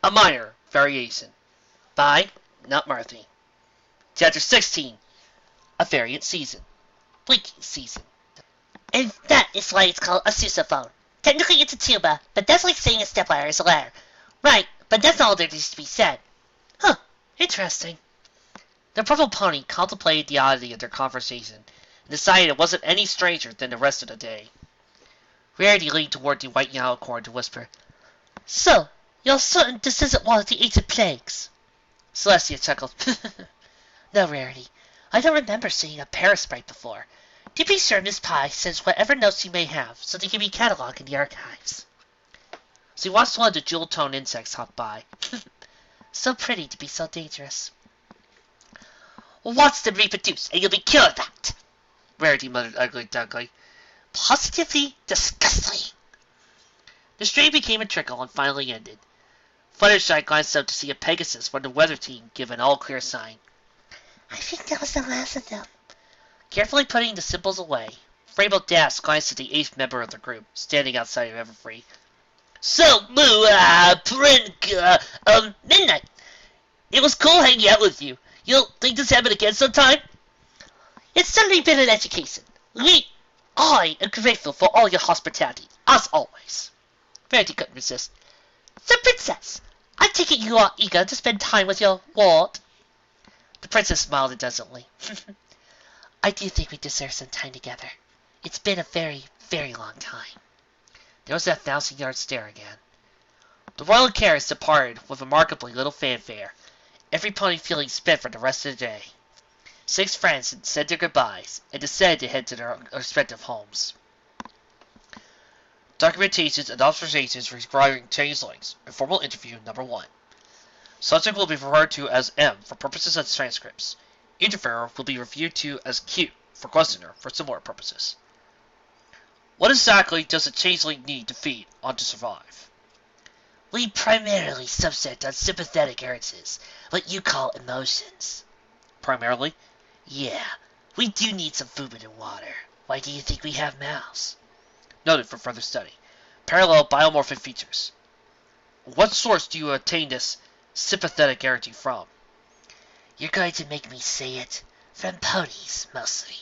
A minor variation by Not Marthy. Chapter 16. A variant season. Blinking season. And that is why it's called a sousaphone. Technically it's a tuba, but that's like saying a stepladder is a ladder. Right, but that's all there needs to be said. Huh, interesting. The purple pony contemplated the oddity of their conversation and decided it wasn't any stranger than the rest of the day. Rarity leaned toward the white unicorn to whisper, So, you're certain this isn't one of the ancient plagues? Celestia chuckled. No, Rarity. I don't remember seeing a parasprite before. To be sure, Miss Pye sends whatever notes you may have, so they can be catalogued in the archives. So he watched one of the jewel-toned insects hop by. So pretty to be so dangerous. Watch them reproduce, and you'll be cured of that, Rarity muttered ugly-duckly. Positively disgusting. The strain became a trickle and finally ended. Fluttershy glanced out to see a Pegasus from the weather team give an all-clear sign. I think that was the last of them. Carefully putting the symbols away, Rainbow Dash glanced at the 8th member of the group, standing outside of Everfree. So, Midnight. It was cool hanging out with you. You'll think this happen again sometime? It's certainly been an education. I am grateful for all your hospitality, as always. Rarity couldn't resist. So, Princess, I take it you are eager to spend time with your ward? The princess smiled indulgently. I do think we deserve some time together. It's been a very, very long time. There was that 1,000-yard stare again. The royal carriage departed with remarkably little fanfare, every pony feeling spent for the rest of the day. 6 friends had said their goodbyes and decided to head to their respective homes. Documentations and observations requiring changelings. Informal interview number 1. Subject will be referred to as M for purposes of transcripts. Interviewer will be referred to as Q for questioner for similar purposes. What exactly does a changeling need to feed on to survive? We primarily subset on sympathetic urges, what you call emotions. Primarily? Yeah, we do need some food and water. Why do you think we have mouths? Noted for further study. Parallel biomorphic features. What source do you obtain this sympathetic energy from? You're going to make me say it. From ponies, mostly.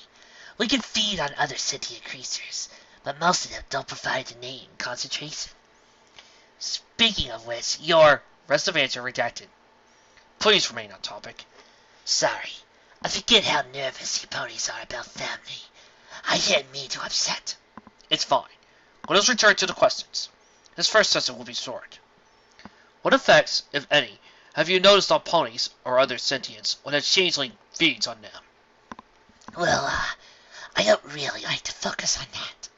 We can feed on other sentient creatures, but most of them don't provide the name concentration. Speaking of which, your rest of answer redacted. Please remain on topic. Sorry, I forget how nervous you ponies are about family. I didn't mean to upset. It's fine. Let us return to the questions. This first session will be short. What effects, if any, have you noticed on ponies or other sentients when a changeling feeds on them? Well, I don't really like to focus on that.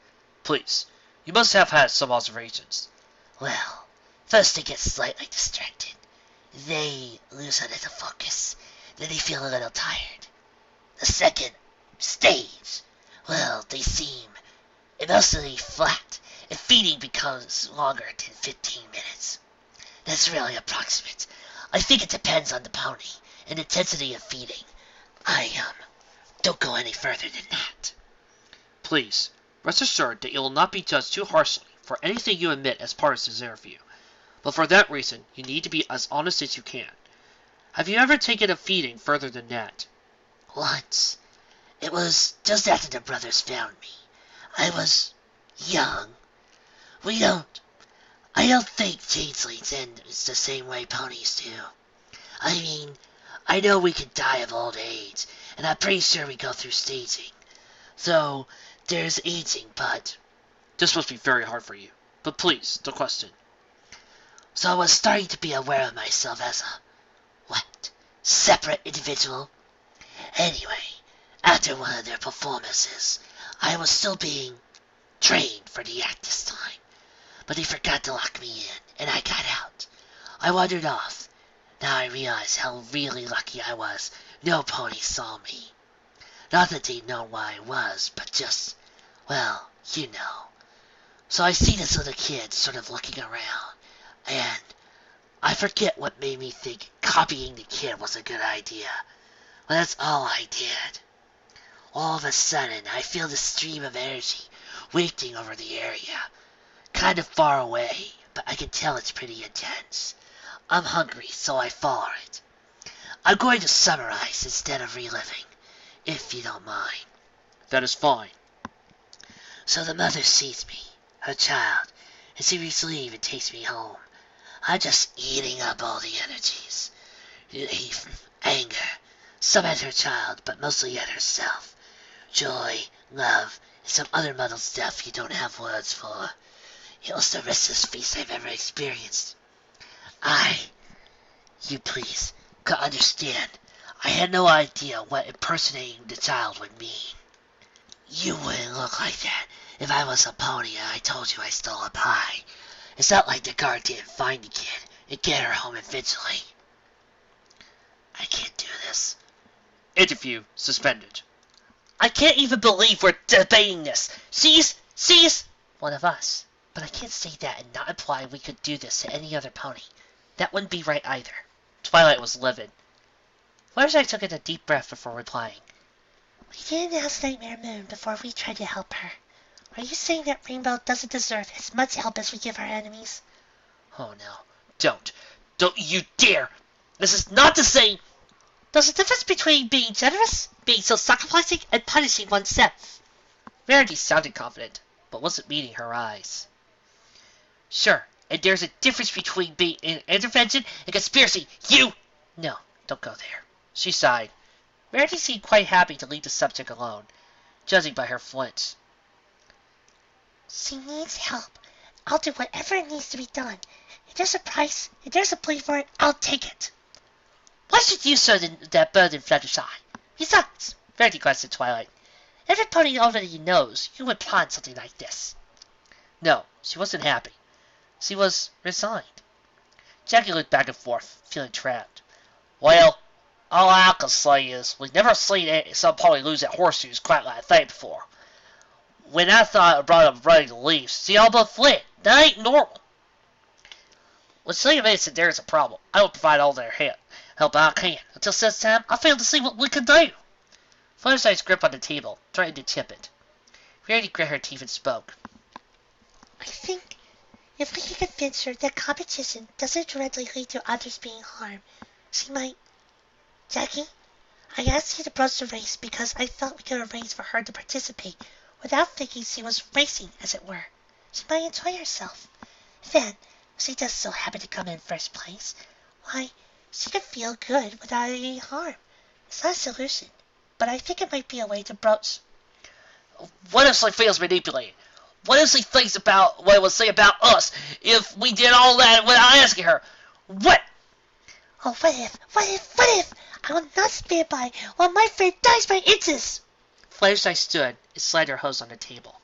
Please, you must have had some observations. Well, first they get slightly distracted. They lose a little focus. Then they feel a little tired. The second stage, well, they seem emotionally flat, and feeding becomes longer than 15 minutes. That's really approximate. I think it depends on the pony and intensity of feeding. I don't go any further than that. Please, rest assured that you will not be judged too harshly for anything you admit as part of this interview. But for that reason, you need to be as honest as you can. Have you ever taken a feeding further than that? Once. It was just after the brothers found me. I was young. I don't think changelings end the same way ponies do. I mean, I know we could die of old age, and I'm pretty sure we go through staging. So, there's aging, but... This must be very hard for you. But please, the question. So I was starting to be aware of myself as a... separate individual? Anyway, after one of their performances, I was still being trained for the act this time. But they forgot to lock me in, and I got out. I wandered off. Now I realize how really lucky I was. No pony saw me. Not that they'd know where I was, but just, well, you know. So I see this little kid sort of looking around, and I forget what made me think copying the kid was a good idea. Well, that's all I did. All of a sudden, I feel the stream of energy wafting over the area. Kind of far away, but I can tell it's pretty intense. I'm hungry, so I fall for it. I'm going to summarize instead of reliving, if you don't mind. That is fine. So the mother sees me, her child, and she leaves and takes me home. I'm just eating up all the energies. Anger, some at her child, but mostly at herself. Joy, love, and some other muddled stuff you don't have words for. It was the restless feast I've ever experienced. You please, could understand. I had no idea what impersonating the child would mean. You wouldn't look like that if I was a pony and I told you I stole a pie. It's not like the guard didn't find the kid and get her home eventually. I can't do this. Interview suspended. I can't even believe we're debating this. She's one of us. But I can't say that and not imply we could do this to any other pony. That wouldn't be right either. Twilight was livid. Fluttershy took in a deep breath before replying. We did announce Nightmare Moon before we tried to help her. Are you saying that Rainbow doesn't deserve as much help as we give our enemies? Oh no. Don't. Don't you dare! This is not the same! There's a difference between being generous, being self-sacrificing, and punishing oneself. Verity sounded confident, but wasn't meeting her eyes. Sure, and there's a difference between being an intervention and conspiracy. No, don't go there. She sighed. Verity seemed quite happy to leave the subject alone, judging by her flinch. She needs help. I'll do whatever needs to be done. If there's a price, if there's a plea for it, I'll take it. Why should you shoulder that burden, Fluttershy? Besides, Verity glanced at Twilight. every pony already knows you would plan something like this. No, she wasn't happy. She was resigned. Jackie looked back and forth, feeling trapped. Well, all I can say is we've never seen some pony lose at horseshoes quite like that before. When I thought I brought up running to leave, she all but fled. That ain't normal. When she admits that there is a problem, I will provide all their help I can. Until such time, I fail to see what we can do. Fluttershy's grip on the table, trying to tip it. Verity grit her teeth and spoke. I think if we can convince her that competition doesn't directly lead to others being harmed, she might... Jackie, I asked you to broach the race because I thought we could arrange for her to participate without thinking she was racing, as it were. She might enjoy herself. Then, if she does so happen to come in first place, why, she could feel good without any harm. It's not a solution, but I think it might be a way to broach... What if she feels manipulated? What if she thinks about what it would say about us if we did all that without asking her? What? Oh, what if? I will not stand by while my friend dies by inches. Fluttershy stood and slid her hose on the table.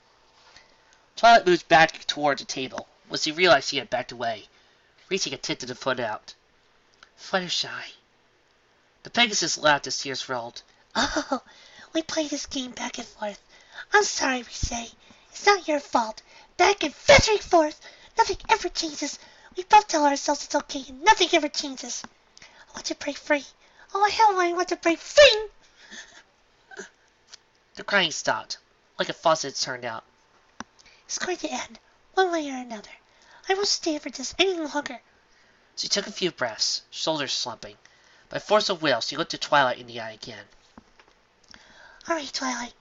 Twilight moved back toward the table when she realized she had backed away, reaching a tentative foot out. Fluttershy. The Pegasus laughed as tears rolled. Oh, we play this game back and forth. I'm sorry, we say. It's not your fault. Back and forth. Nothing ever changes. We both tell ourselves it's okay and nothing ever changes. I want to break free. Oh, hell, I want to break free! The crying stopped, like a faucet turned out. It's going to end, one way or another. I won't stand for this any longer. She took a few breaths, shoulders slumping. By force of will, she looked at Twilight in the eye again. All right, Twilight.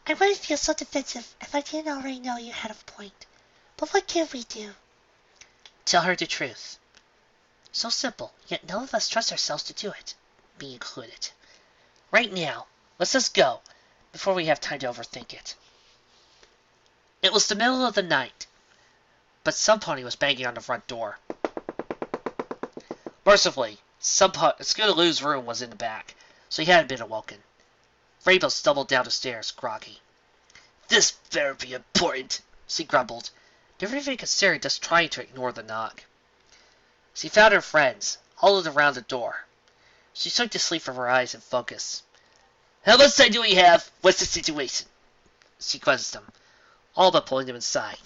I wouldn't feel so defensive if I didn't already know you had a point. But what can we do? Tell her the truth. So simple, yet none of us trust ourselves to do it, me included. Right now, let's just go, before we have time to overthink it. It was the middle of the night, but some pony was banging on the front door. Mercifully, Scootaloo's room was in the back, so he hadn't been awoken. Rainbow stumbled down the stairs, groggy. This better be important, she grumbled, never even considering just trying to ignore the knock. She found her friends, huddled around the door. She shook the sleep from her eyes and focused. How much time do we have? What's the situation? She quizzed them, all but pulling them inside.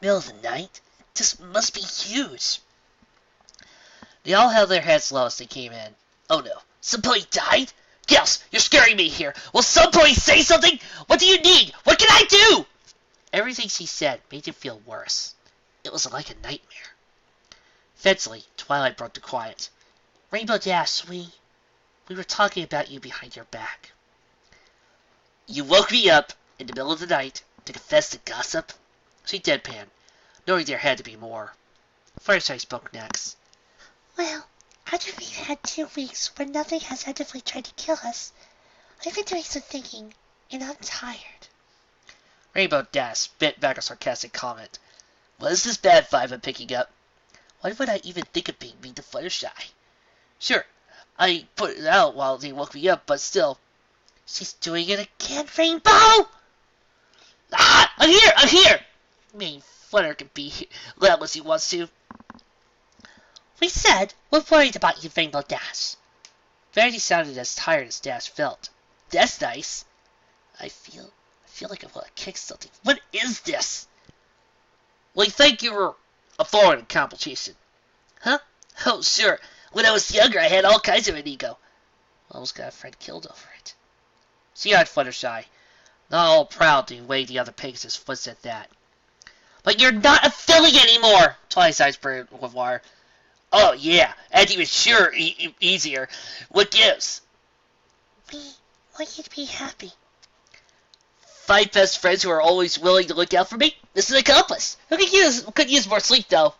Middle of the night? This must be huge. They all held their heads low as they came in. Oh no, somebody died? Gals, you're scaring me here. Will somebody say something? What do you need? What can I do? Everything she said made him feel worse. It was like a nightmare. Eventually, Twilight broke the quiet. Rainbow Dash, we were talking about you behind your back. You woke me up in the middle of the night to confess to gossip? She deadpanned, knowing there had to be more. Fluttershy spoke next. Well, after we've had 2 weeks where nothing has actively tried to kill us, I've been doing some thinking, and I'm tired. Rainbow Dash spit back a sarcastic comment. What is this bad vibe I'm picking up? Why would I even think of being mean to Fluttershy? Sure, I put it out while they woke me up, but still. She's doing it again, Rainbow! Ah! I'm here! I'm here! I mean, Flutter can be loud as he wants to. We said we're worried about you, Rainbow Dash. Verity sounded as tired as Dash felt. That's nice. I feel like I want to kick something. What is this? We think you were a thorn in competition. Huh? Oh, sure. When I was younger, I had all kinds of an ego. Almost got a friend killed over it. She eyed Fluttershy, not all proud the way the other Pegasus was at that. But you're not a filly anymore! Twilight's eyes burned with wire. Oh, yeah, and even sure easier. What gives? We want you to be happy. 5 best friends who are always willing to look out for me? This is an accomplice. Who could use more sleep, though?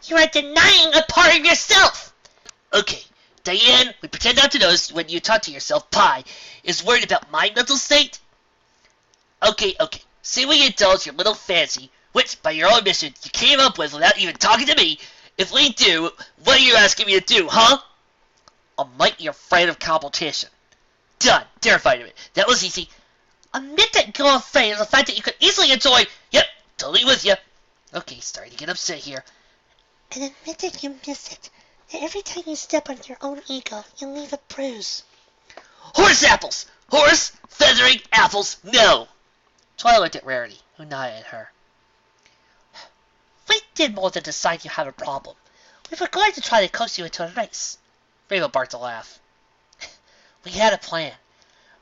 You are denying a part of yourself! Okay, Diane, we pretend not to notice when you talk to yourself. Pie is worried about my mental state? Okay. Say we indulge your little fancy, which, by your own admission, you came up with without even talking to me. If we do, what are you asking me to do, huh? I'll make you afraid of competition. Done. Terrified of it. That was easy. Admit that you're afraid of the fact that you could easily enjoy... Yep, totally with you. Okay, starting to get upset here. And admit that you miss it. That every time you step on your own ego, you leave a bruise. Horse apples! Horse feathering apples, no! Twilight looked at Rarity, who nodded at her. We did more than decide you have a problem. We were going to try to coax you into a race. Rainbow barked a laugh. We had a plan.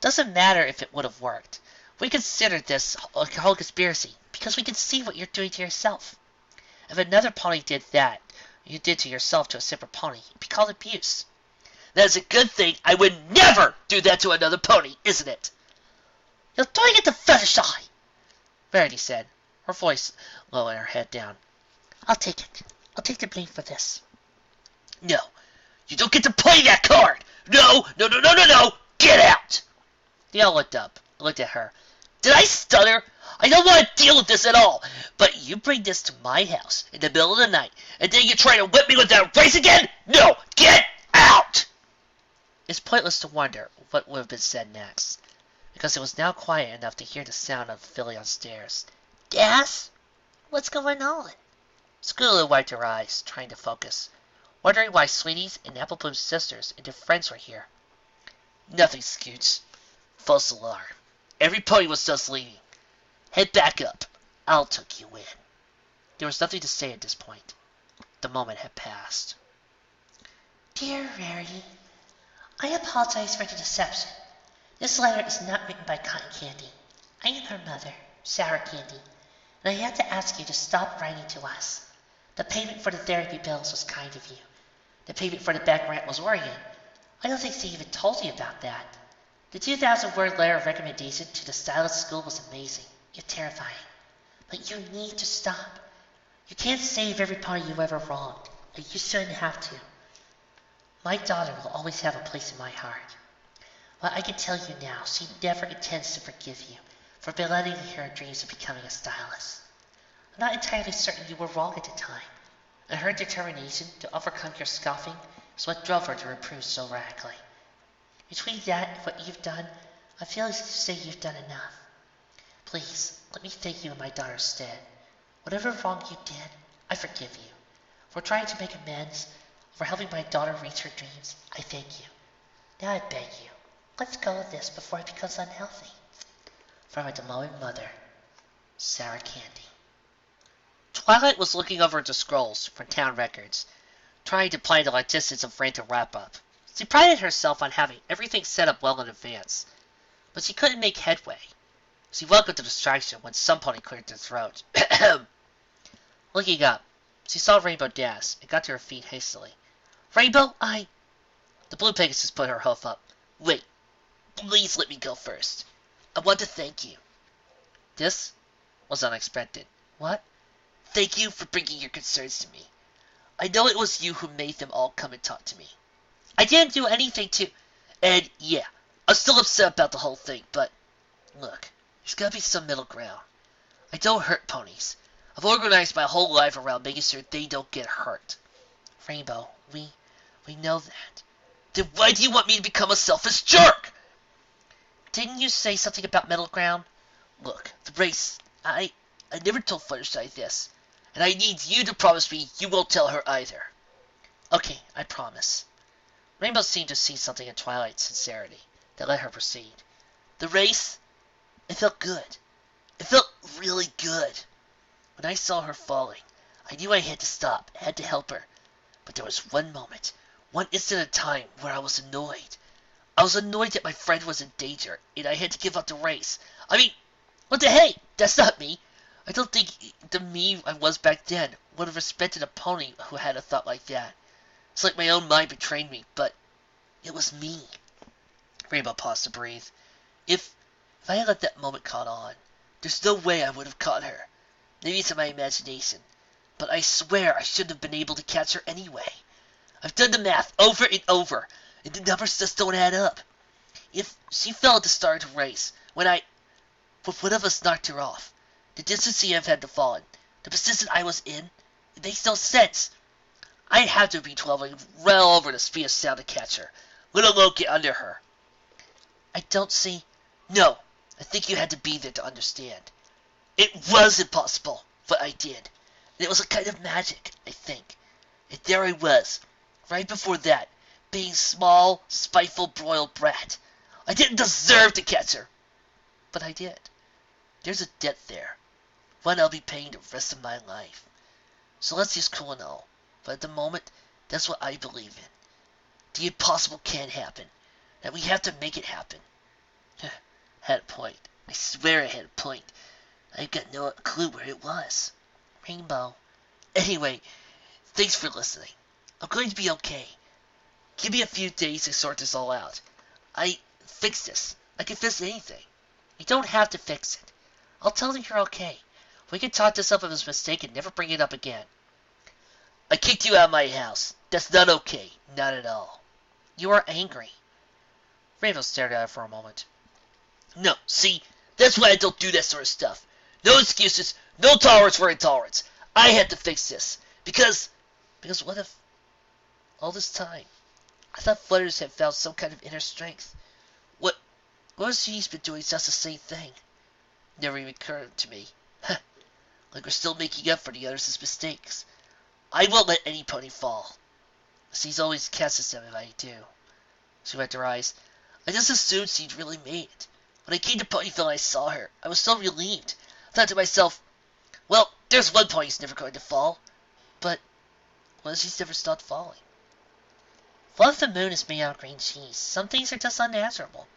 Doesn't matter if it would have worked. We considered this a whole conspiracy because we can see what you're doing to yourself. If another pony did that you did to yourself to a separate pony, it'd be called abuse. That's a good thing. I would never do that to another pony, isn't it? You're doing it to Fluttershy, Verity said, her voice low and her head down. I'll take it. I'll take the blame for this. No, you don't get to play that card. No. Get out. They all looked up, looked at her. Did I stutter? I don't want to deal with this at all. But you bring this to my house in the middle of the night, and then you try to whip me with that race again? No, get out! It's pointless to wonder what would have been said next, because it was now quiet enough to hear the sound of Philly on stairs. Dash? What's going on? Scootaloo wiped her eyes, trying to focus, wondering why Sweetie's and Apple Bloom's sisters and their friends were here. Nothing, Scoots. False alarm. Every pony was just leaving. Head back up. I'll tuck you in. There was nothing to say at this point. The moment had passed. Dear Rarity, I apologize for the deception. This letter is not written by Cotton Candy. I am her mother, Sour Candy, and I had to ask you to stop writing to us. The payment for the therapy bills was kind of you. The payment for the back rent was Oregon. I don't think they even told you about that. The 2,000-word letter of recommendation to the stylist school was amazing, yet terrifying. But you need to stop. You can't save every pony you ever wronged, and you shouldn't have to. My daughter will always have a place in my heart. But I can tell you now, she never intends to forgive you for belittling her dreams of becoming a stylist. I'm not entirely certain you were wrong at the time, and her determination to overcome your scoffing is what drove her to improve so radically. Between that and what you've done, I feel as if to say you've done enough. Please, let me thank you in my daughter's stead. Whatever wrong you did, I forgive you. For trying to make amends, for helping my daughter reach her dreams, I thank you. Now I beg you, let's go with this before it becomes unhealthy. From a demolited mother, Sour Candy. Twilight was looking over the scrolls from town records, trying to plan the logistics of Rant to wrap up. She prided herself on having everything set up well in advance, but she couldn't make headway. She welcomed the distraction when some pony cleared their throat. Looking up, She saw Rainbow gasp and got to her feet hastily. Rainbow, The blue Pegasus put her hoof up. Wait, please let me go first. I want to thank you. This was unexpected. What? Thank you for bringing your concerns to me. I know it was you who made them all come and talk to me. I didn't do anything to... And, yeah, I'm still upset about the whole thing, but... Look, there's gotta be some middle ground. I don't hurt ponies. I've organized my whole life around making sure they don't get hurt. Rainbow, we know that. Then why do you want me to become a selfish jerk? Didn't you say something about middle ground? Look, the race... I never told Fluttershy this. And I need you to promise me you won't tell her either. Okay, I promise. Rainbow seemed to see something in Twilight's sincerity that let her proceed. The race? It felt good. It felt really good. When I saw her falling, I knew I had to stop, had to help her. But there was one moment, one instant of time where I was annoyed. I was annoyed that my friend was in danger, and I had to give up the race. I mean, what the hey? That's not me. I don't think the me I was back then would have respected a pony who had a thought like that. It's like my own mind betrayed me, but it was me. Rainbow paused to breathe. If I had let that moment caught on, there's no way I would have caught her. Maybe it's in my imagination, but I swear I shouldn't have been able to catch her anyway. I've done the math over and over, and the numbers just don't add up. If she fell at the start of the race, when one of us knocked her off, the distance she had to fall in, the position I was in, it makes no sense. I'd have to be traveling well over the speed of sound to catch her, let alone get under her. I don't see... No, I think you had to be there to understand. It was impossible, but I did. And it was a kind of magic, I think. And there I was, right before that, being small, spiteful, broiled brat. I didn't deserve to catch her. But I did. There's a debt there. One I'll be paying the rest of my life. So let's just cool and all. But at the moment, that's what I believe in. The impossible can happen. And we have to make it happen. Had a point. I swear I had a point. I've got no clue where it was. Rainbow. Anyway, thanks for listening. I'm going to be okay. Give me a few days to sort this all out. I fix this. I can fix anything. You don't have to fix it. I'll tell them you're okay. We can talk this up as a mistake and never bring it up again. I kicked you out of my house. That's not okay. Not at all. You are angry. Rainbow stared at her for a moment. No, see, that's why I don't do that sort of stuff. No excuses, no tolerance for intolerance. I had to fix this. Because what if, all this time, I thought Flutters had found some kind of inner strength. What if she's been doing just the same thing? Never even occurred to me. Like we're still making up for the others' mistakes. I won't let any pony fall. She's always catches them if I do. She wiped her eyes. I just assumed she'd really made it. When I came to Ponyville and I saw her, I was so relieved. I thought to myself, well, there's one pony who's never going to fall. But what if she's never stopped falling? What if the moon is made out of green cheese? Some things are just unanswerable.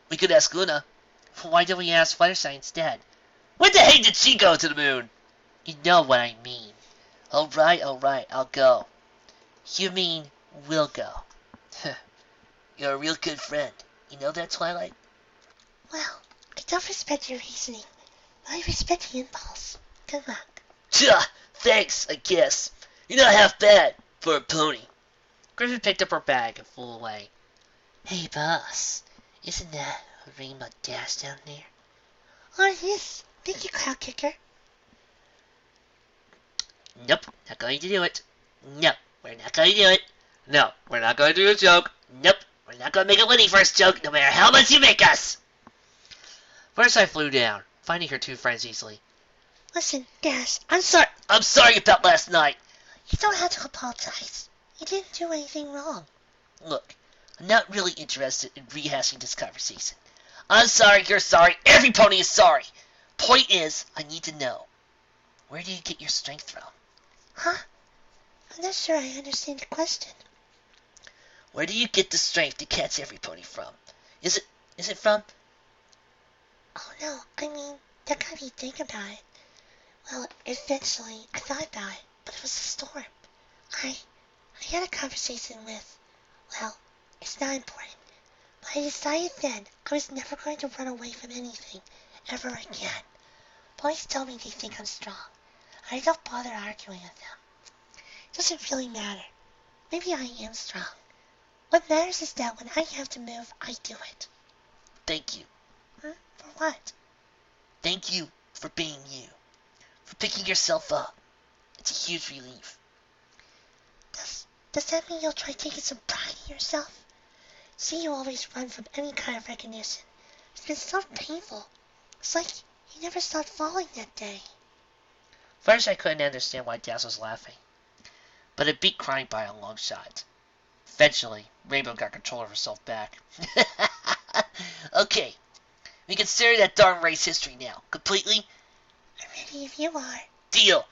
We could ask Luna. Why don't we ask Fluttershy instead? When the heck did she go to the moon? You know what I mean. Alright, I'll go. You mean, we'll go. You're a real good friend. You know that, Twilight? Well, I don't respect your reasoning, but I respect the impulse. Good luck. Thanks, I guess. You're not half bad for a pony. Griffin picked up her bag and flew away. Hey, boss. Isn't that a rainbow dash down there? Oh, yes. Thank you, Cloud Kicker. Nope, not going to do it. No, we're not going to do it. No, we're not going to do a joke. Nope, we're not going to make a Winnie first joke, no matter how much you make us. Fluttershy flew down, finding her two friends easily. Listen, Dash, I'm sorry about last night. you don't have to apologize. You didn't do anything wrong. Look, I'm not really interested in rehashing this conversation. I'm sorry, you're sorry, every pony is sorry. Point is, I need to know, where do you get your strength from? Huh? I'm not sure I understand the question. Where do you get the strength to catch every pony from? Is it from... Oh no, I mean, that got me think about it. Well, eventually, I thought about it, but it was a storm. I had a conversation with, well, it's not important, but I decided then I was never going to run away from anything ever again. Boys tell me they think I'm strong. I don't bother arguing with them. It doesn't really matter. Maybe I am strong. What matters is that when I have to move, I do it. Thank you. For what? Thank you for being you. For picking yourself up. It's a huge relief. Does that mean you'll try taking some pride in yourself? See, you always run from any kind of recognition. It's been so painful. It's like you never stopped falling that day. First, I couldn't understand why Daz was laughing, but it beat crying by a long shot. Eventually, Rainbow got control of herself back. Okay, we consider that darn race history now. Completely? I'm ready if you are. Deal.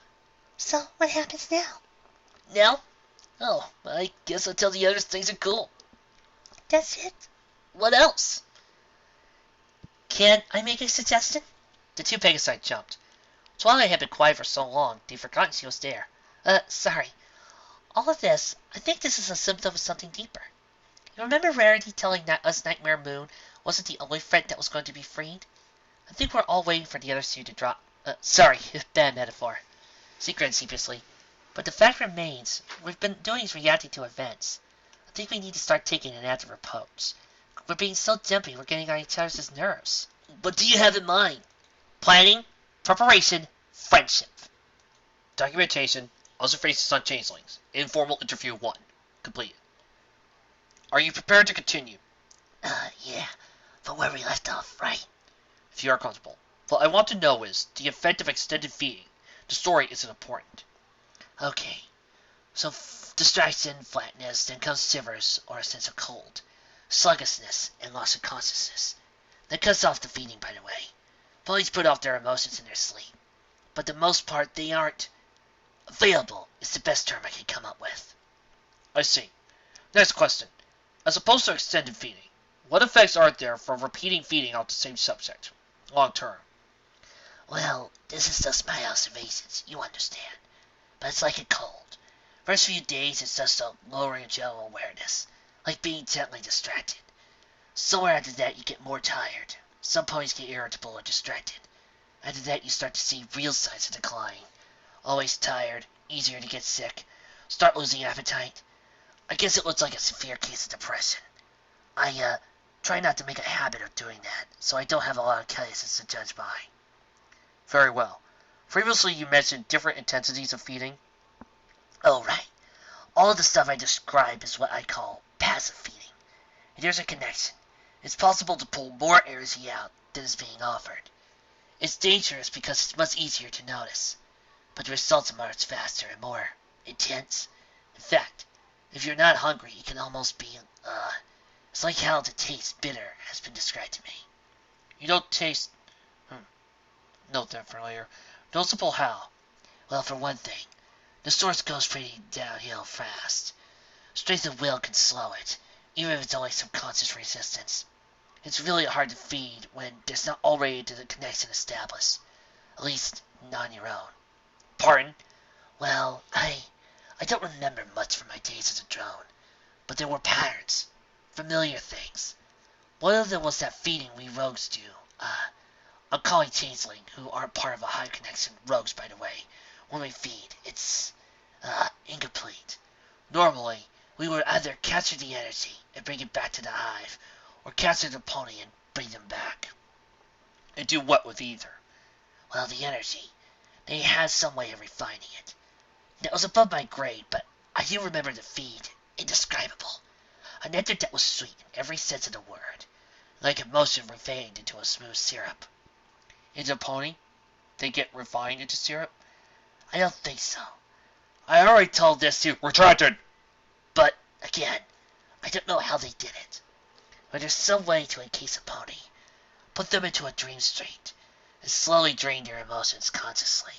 So, what happens now? Now? Oh, I guess I'll tell the others things are cool. That's it? What else? Can I make a suggestion? The two Pegasi jumped. Twilight had been quiet for so long, they'd forgotten she was there. Sorry. All of this, I think this is a symptom of something deeper. You remember Rarity telling us Nightmare Moon wasn't the only friend that was going to be freed? I think we're all waiting for the other two to drop. Sorry, bad metaphor. She grinned sheepishly. But the fact remains, we've been doing is reacting to events. I think we need to start taking an active repose. We're being so jumpy, we're getting on each other's nerves. What do you have in mind? Planning, preparation, friendship. Documentation, Observations on Changelings, Informal Interview 1, completed. Are you prepared to continue? Yeah. From where we left off, right? If you are comfortable. What I want to know is the effect of extended feeding. The story isn't important. Okay. So, distraction, flatness, then comes shivers or a sense of cold, sluggishness, and loss of consciousness. That cuts off the feeding, by the way. Bullies put off their emotions in their sleep. But the most part, they aren't available is the best term I can come up with. I see. Next question. As opposed to extended feeding, what effects are there from repeating feeding on the same subject, long term? Well, this is just my observations, you understand. But it's like a cold. First few days, it's just a lowering of general awareness, like being gently distracted. Somewhere after that, you get more tired. Some ponies get irritable or distracted. After that, you start to see real signs of decline. Always tired, easier to get sick, start losing appetite. I guess it looks like a severe case of depression. I try not to make a habit of doing that, so I don't have a lot of cases to judge by. Very well. Previously you mentioned different intensities of feeding. Oh, right. All of the stuff I described is what I call passive feeding. And there's a connection. It's possible to pull more energy out than is being offered. It's dangerous because it's much easier to notice, but the results are much faster and more intense. In fact, if you're not hungry, it can almost be, it's like how the taste bitter has been described to me. You don't taste... Note that for later. Noticeable how? Well, for one thing, the source goes pretty downhill fast. Strength of will can slow it, even if it's only subconscious resistance. It's really hard to feed when there's not already the connection established. At least, not on your own. Pardon? Well, I don't remember much from my days as a drone, but there were patterns, familiar things. One of them was that feeding we rogues do. I'm calling changeling, who aren't part of a hive connection, rogues by the way. When we feed, it's, incomplete. Normally, we would either capture the energy and bring it back to the hive, or capture the pony and bring them back. And do what with either? Well, the energy. They had some way of refining it. That was above my grade, but I do remember the feed. Indescribable. A nectar that was sweet in every sense of the word. Like emotion refined into a smooth syrup. Into a pony? They get refined into syrup? I don't think so. I already told this to... Retracted! But, again, I don't know how they did it. But there's some way to encase a pony, put them into a dream state, and slowly drain their emotions consciously.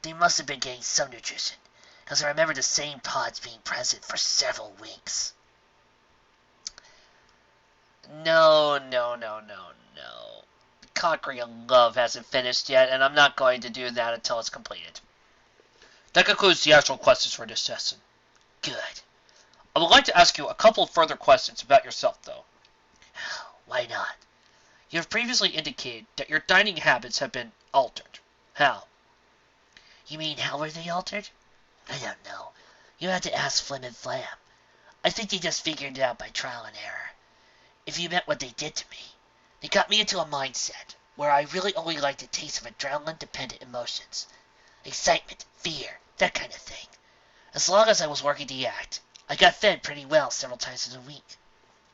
They must have been getting some nutrition, because I remember the same pods being present for several weeks. No. Conquering a love hasn't finished yet, and I'm not going to do that until it's completed. That concludes the actual questions for this session. Good. I would like to ask you a couple of further questions about yourself, though. Why not? You have previously indicated that your dining habits have been altered. How? You mean how were they altered? I don't know. You have to ask Flim and Flam. I think they just figured it out by trial and error. If you meant what they did to me, they got me into a mindset where I really only liked the taste of adrenaline-dependent emotions. Excitement, fear, that kind of thing. As long as I was working the act, I got fed pretty well several times in a week.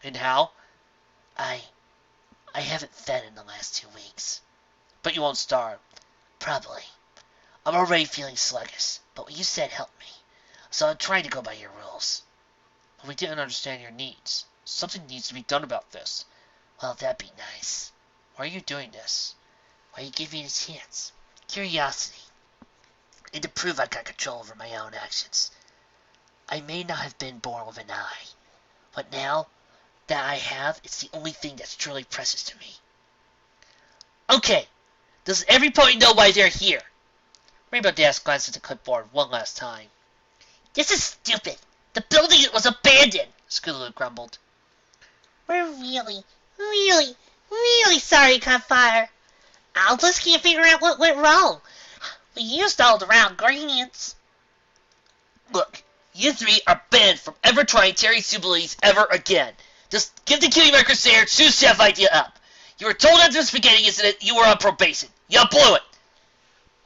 And how? I haven't fed in the last 2 weeks. But you won't starve. Probably. I'm already feeling sluggish, but what you said helped me, so I'm trying to go by your rules. But we didn't understand your needs. Something needs to be done about this. Well, that'd be nice. Why are you doing this? Why you give me the chance? Curiosity. And to prove I got control over my own actions. I may not have been born with an eye, but now that I have, it's the only thing that's truly precious to me. Okay, does everybody know why they're here? Rainbow Dash glanced at the clipboard one last time. This is stupid. The building was abandoned, Scootaloo grumbled. We're really sorry, Cutfire. I just can't figure out what went wrong. We used all the raw ingredients. Look, you three are banned from ever trying Terry Subli's ever again. Just give the Cutie Mark Crusader sous chef idea up. You were told after the spaghetti incident you were on probation. You blew it.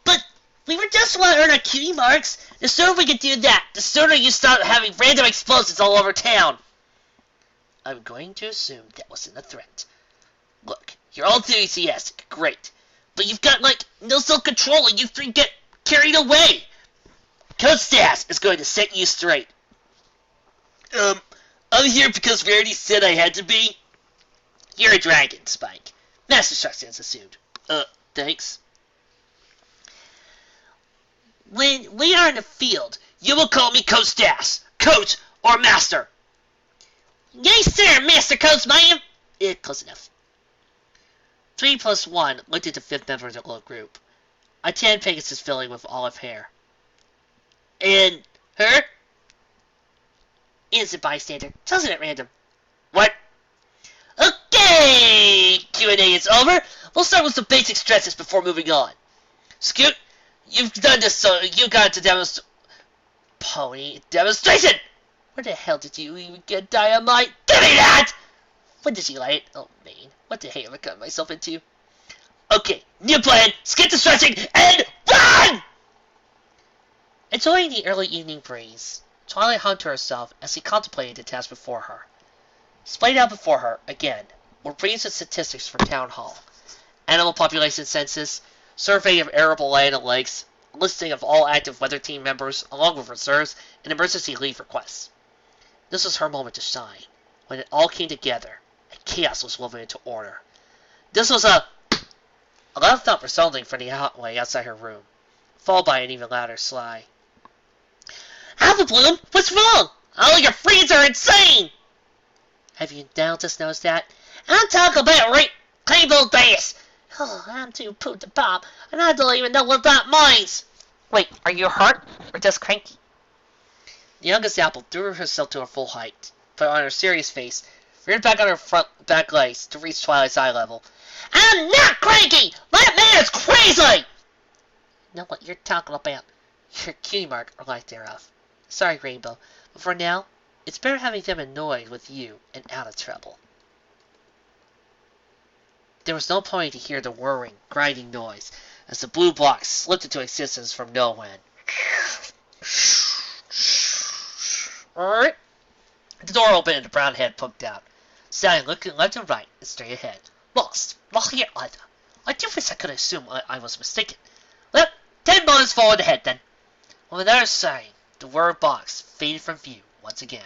But we were just want to earn our cutie marks. The sooner we can do that, the sooner you stop having random explosions all over town. I'm going to assume that wasn't a threat. Look, you're all enthusiastic, great. But you've got, no self-control and you three get carried away. Coach Stas is going to set you straight. I'm here because Rarity said I had to be. You're a dragon, Spike. Master instructions assumed. Thanks. When we are in the field, you will call me Coach Stas, Coach or Master. Yes, sir, Master Coach, ma'am. Close enough. 3 plus 1 looked at the fifth member of the little group. A tan Pegasus filly with olive hair. And her? Innocent bystander. Tossing at random. What? Okay, Q&A is over. We'll start with some basic stresses before moving on. Scoot, you've done this, so you got to Pony demonstration! Where the hell did you even get dynamite? Give me that! When did she light it? Oh, man. What the hell have I gotten myself into? Okay, new plan. Skip the stretching and run! Enjoying the early evening breeze, Twilight hummed to herself as she contemplated the task before her. Splayed out before her, again, were briefs and statistics for Town Hall. Animal population census, survey of arable land and lakes, listing of all active weather team members, along with reserves and emergency leave requests. This was her moment to shine, when it all came together, and chaos was woven into order. This was a loud thump resounding from the hallway outside her room, followed by an even louder sigh. Alpha Bloom, what's wrong? All your friends are insane! Have you now just noticed that? I'm talking about Rainbow Dash! Oh, I'm too pooped to pop, and I don't even know what that means. Wait, are you hurt or just cranky? The youngest apple threw herself to her full height, but on her serious face, reared back on her front back legs to reach Twilight's eye level. I'm not cranky! That man is crazy! Know what you're talking about. Your Cutie Mark or lack thereof. Sorry, Rainbow, but for now, it's better having them annoyed with you and out of trouble. There was no point to hear the whirring, grinding noise as the blue block slipped into existence from nowhere. The door opened and the brown head poked out. Sally looking left and right and straight ahead. Lost. Not here either. I do wish I could assume I was mistaken. Well, 10 bonus forward ahead then. With another sigh, the word box faded from view once again.